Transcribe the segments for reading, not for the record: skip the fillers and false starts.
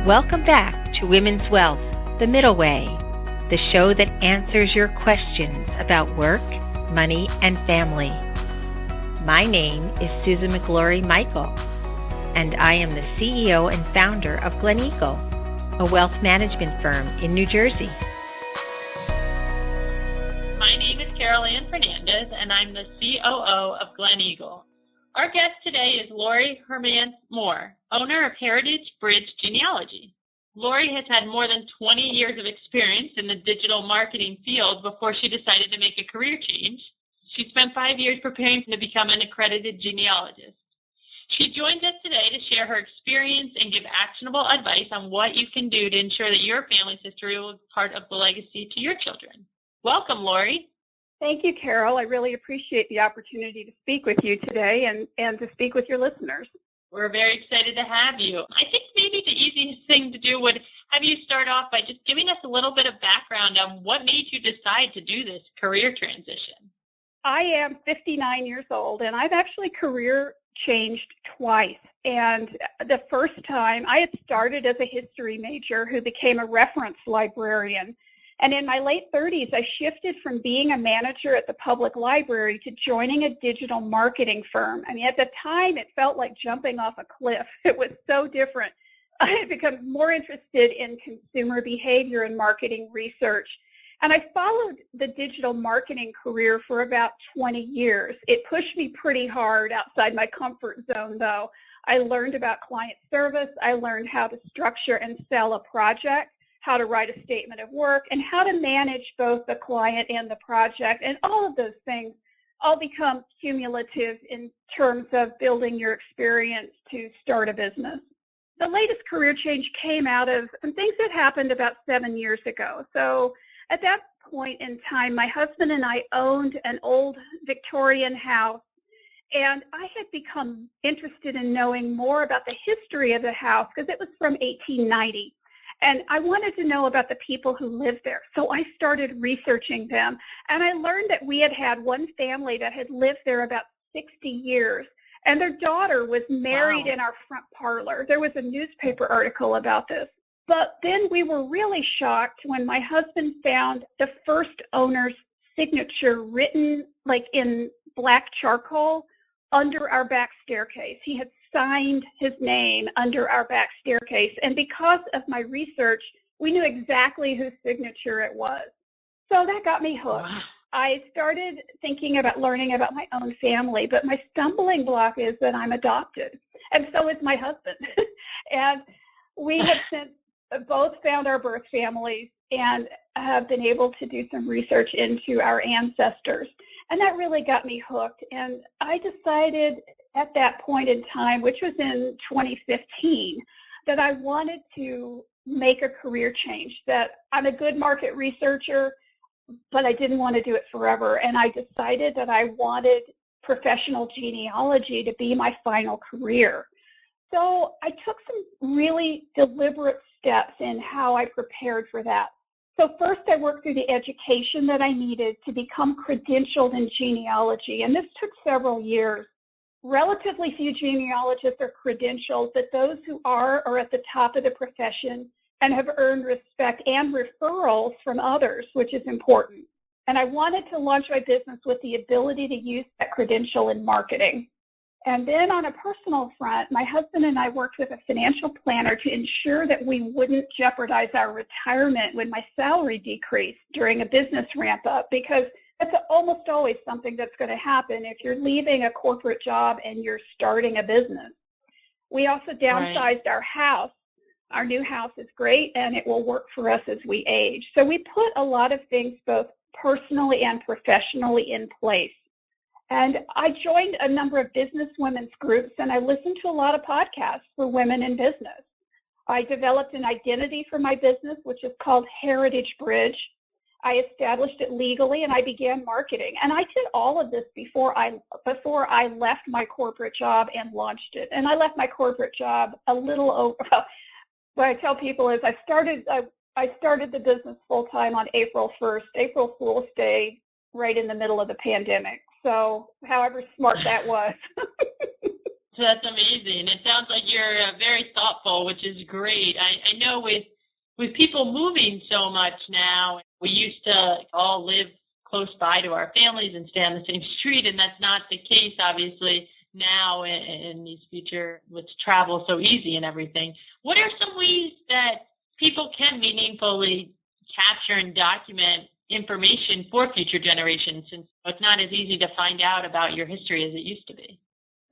Welcome back to Women's Wealth, The Middle Way, the show that answers your questions about work, money, and family. My name is Susan McGlory-Michael, and I am the CEO and founder of Glen Eagle, a wealth management firm in New Jersey. My name is Carol Ann Fernandez, and I'm the COO of Glen Eagle. Our guest today is Laurie Hermance-Moore, owner of Heritage Bridge Genealogy. Laurie has had more than 20 years of experience in the digital marketing field before she decided to make a career change. She spent 5 years preparing to become an accredited genealogist. She joins us today to share her experience and give actionable advice on what you can do to ensure that your family's history will be part of the legacy to your children. Welcome, Laurie. Thank you, Carol. I really appreciate the opportunity to speak with you today and to speak with your listeners. We're very excited to have you. I think maybe the easiest thing to do would have you start off by just giving us a little bit of background on what made you decide to do this career transition. I am 59 years old, and I've actually career changed twice. And the first time, I had started as a history major who became a reference librarian. And in my late 30s, I shifted from being a manager at the public library to joining a digital marketing firm. I mean, at the time, it felt like jumping off a cliff. It was so different. I had become more interested in consumer behavior and marketing research. And I followed the digital marketing career for about 20 years. It pushed me pretty hard outside my comfort zone, though. I learned about client service. I learned how to structure and sell a project, how to write a statement of work, and how to manage both the client and the project. And all of those things all become cumulative in terms of building your experience to start a business. The latest career change came out of some things that happened about 7 years ago. So at that point in time, my husband and I owned an old Victorian house, and I had become interested in knowing more about the history of the house because it was from 1890. And I wanted to know about the people who lived there. So I started researching them. And I learned that we had one family that had lived there about 60 years. And their daughter was married in our front parlor. There was a newspaper article about this. But then we were really shocked when my husband found the first owner's signature written like in black charcoal under our back staircase. He had signed his name under our back staircase. And because of my research, we knew exactly whose signature it was. So that got me hooked. Wow. I started thinking about learning about my own family, but my stumbling block is that I'm adopted. And so is my husband. And we have since both found our birth families and have been able to do some research into our ancestors. And that really got me hooked. And I decided at that point in time, which was in 2015, that I wanted to make a career change, that I'm a good market researcher, but I didn't want to do it forever. And I decided that I wanted professional genealogy to be my final career. So I took some really deliberate steps in how I prepared for that. So first, I worked through the education that I needed to become credentialed in genealogy, and this took several years. Relatively few genealogists are credentialed, but those who are at the top of the profession and have earned respect and referrals from others, which is important. And I wanted to launch my business with the ability to use that credential in marketing. And then on a personal front, my husband and I worked with a financial planner to ensure that we wouldn't jeopardize our retirement when my salary decreased during a business ramp up, because that's almost always something that's going to happen if you're leaving a corporate job and you're starting a business. We also downsized our house. Our new house is great, and it will work for us as we age. So we put a lot of things both personally and professionally in place. And I joined a number of business women's groups, and I listened to a lot of podcasts for women in business. I developed an identity for my business, which is called Heritage Bridge. I established it legally, and I began marketing. And I did all of this before I left my corporate job and launched it. And I left my corporate job a little over. What I tell people is I started the business full time on April 1st, April Fool's Day, right in the middle of the pandemic. So however smart that was. So that's amazing. It sounds like you're very thoughtful, which is great. I know with people moving so much now, we used to all live close by to our families and stay on the same street, and that's not the case, obviously, now in these future with travel so easy and everything. What are some ways that people can meaningfully capture and document information for future generations, since it's not as easy to find out about your history as it used to be?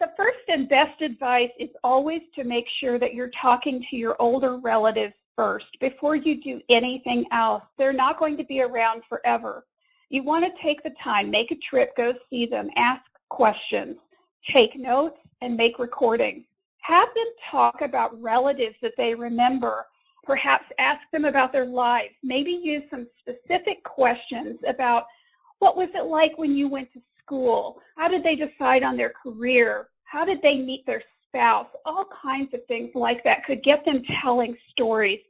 The first and best advice is always to make sure that you're talking to your older relatives first before you do anything else. They're not going to be around forever. You want to take the time, make a trip, go see them, ask questions, take notes, and make recordings. Have them talk about relatives that they remember. Perhaps ask them about their lives. Maybe use some specific questions about what was it like when you went to school? How did they decide on their career? How did they meet their spouse? All kinds of things like that could get them telling stories.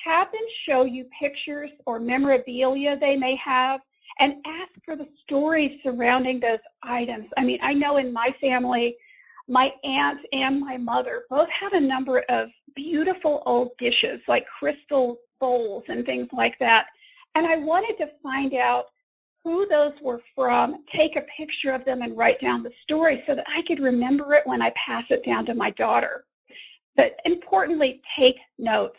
Have them show you pictures or memorabilia they may have, and ask for the stories surrounding those items. I mean, I know in my family, my aunt and my mother both have a number of beautiful old dishes, like crystal bowls and things like that. And I wanted to find out who those were from, take a picture of them, and write down the story so that I could remember it when I pass it down to my daughter. But importantly, take notes.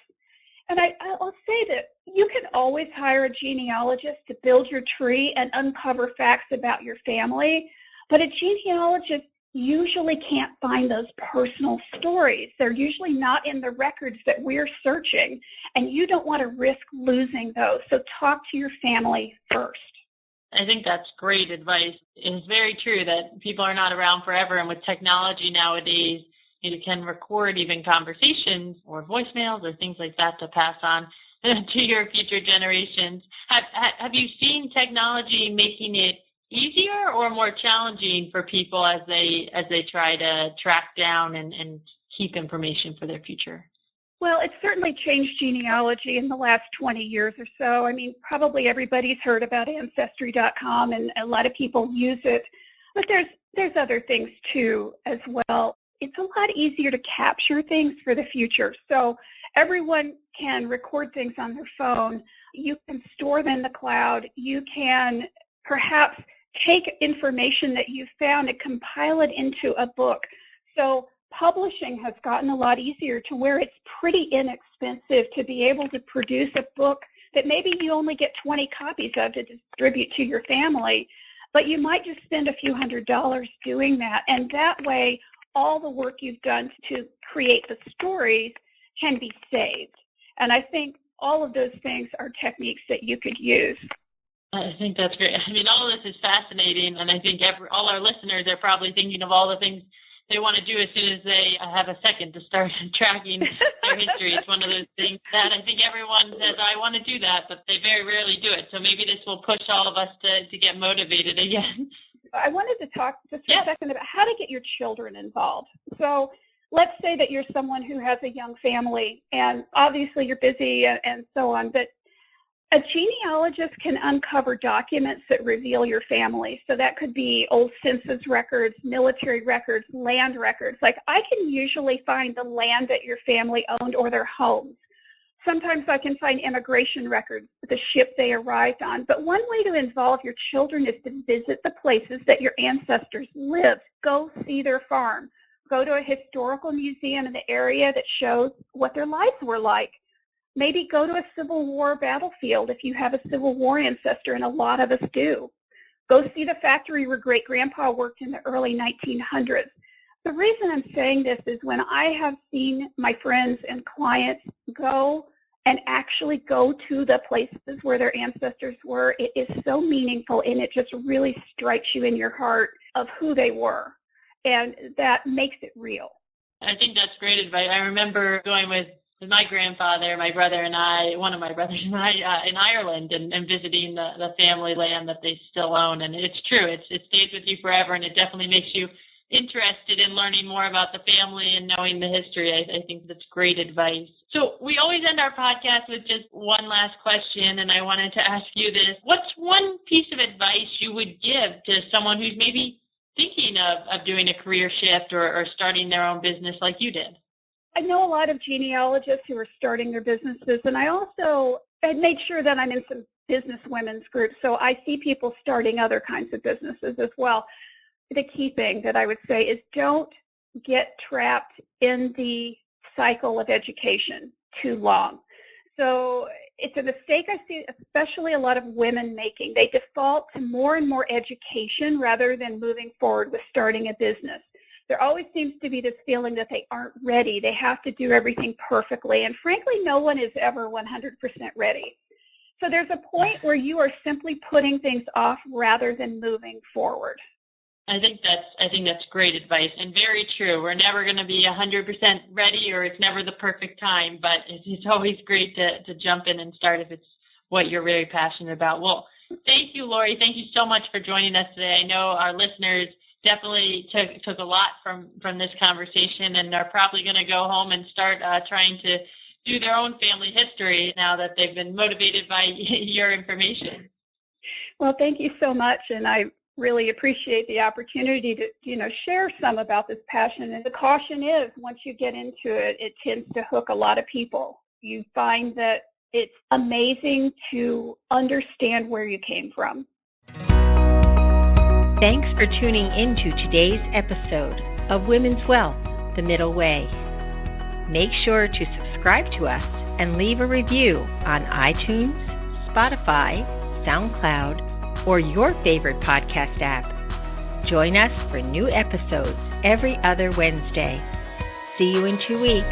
And I'll say that you can always hire a genealogist to build your tree and uncover facts about your family, but a genealogist usually can't find those personal stories. They're usually not in the records that we're searching, and you don't want to risk losing those. So talk to your family first. I think that's great advice. It's very true that people are not around forever, and with technology nowadays, you can record even conversations or voicemails or things like that to pass on to your future generations. Have you seen technology making it easier or more challenging for people as they try to track down and keep information for their future? Well, it's certainly changed genealogy in the last 20 years or so. I mean, probably everybody's heard about Ancestry.com, and a lot of people use it. But there's other things, too, as well. It's a lot easier to capture things for the future. So everyone can record things on their phone. You can store them in the cloud. You can perhaps take information that you found and compile it into a book. So publishing has gotten a lot easier to where it's pretty inexpensive to be able to produce a book that maybe you only get 20 copies of to distribute to your family, but you might just spend a few $100s doing that. And that way, all the work you've done to create the stories can be saved. And I think all of those things are techniques that you could use. I think that's great. I mean, all of this is fascinating, and I think all our listeners are probably thinking of all the things they want to do as soon as they have a second to start tracking their history. It's one of those things that I think everyone says, I want to do that, but they very rarely do it. So maybe this will push all of us to get motivated again. I wanted to talk just for a second about how to get your children involved. So let's say that you're someone who has a young family, and obviously you're busy and so on, but a genealogist can uncover documents that reveal your family. So that could be old census records, military records, land records. Like, I can usually find the land that your family owned or their homes. Sometimes I can find immigration records, the ship they arrived on. But one way to involve your children is to visit the places that your ancestors lived. Go see their farm. Go to a historical museum in the area that shows what their lives were like. Maybe go to a Civil War battlefield if you have a Civil War ancestor, and a lot of us do. Go see the factory where great-grandpa worked in the early 1900s. The reason I'm saying this is when I have seen my friends and clients go and actually go to the places where their ancestors were, it is so meaningful, and it just really strikes you in your heart of who they were, and that makes it real. I think that's great advice. I remember going with my grandfather, my brother and I, one of my brothers and I, in Ireland and visiting the family land that they still own. And it's true, it stays with you forever, and it definitely makes you interested in learning more about the family and knowing the history. I think that's great advice. So we always end our podcast with just one last question, and I wanted to ask you this. What's one piece of advice you would give to someone who's maybe thinking of doing a career shift or starting their own business like you did? I know a lot of genealogists who are starting their businesses, and I also had made sure that I'm in some business women's groups, so I see people starting other kinds of businesses as well. The key thing that I would say is don't get trapped in the cycle of education too long. So it's a mistake I see especially a lot of women making. They default to more and more education rather than moving forward with starting a business. There always seems to be this feeling that they aren't ready. They have to do everything perfectly. And frankly, no one is ever 100% ready. So there's a point where you are simply putting things off rather than moving forward. I think that's great advice and very true. We're never going to be 100% ready, or it's never the perfect time, but it's always great to jump in and start if it's what you're very passionate about. Well, thank you, Laurie. Thank you so much for joining us today. I know our listeners definitely took a lot from this conversation and are probably going to go home and start trying to do their own family history now that they've been motivated by your information. Well, thank you so much, and I really appreciate the opportunity to, share some about this passion. And the caution is, once you get into it, it tends to hook a lot of people. You find that it's amazing to understand where you came from. Thanks for tuning into today's episode of Women's Wealth, The Middle Way. Make sure to subscribe to us and leave a review on iTunes, Spotify, SoundCloud, or your favorite podcast app. Join us for new episodes every other Wednesday. See you in 2 weeks.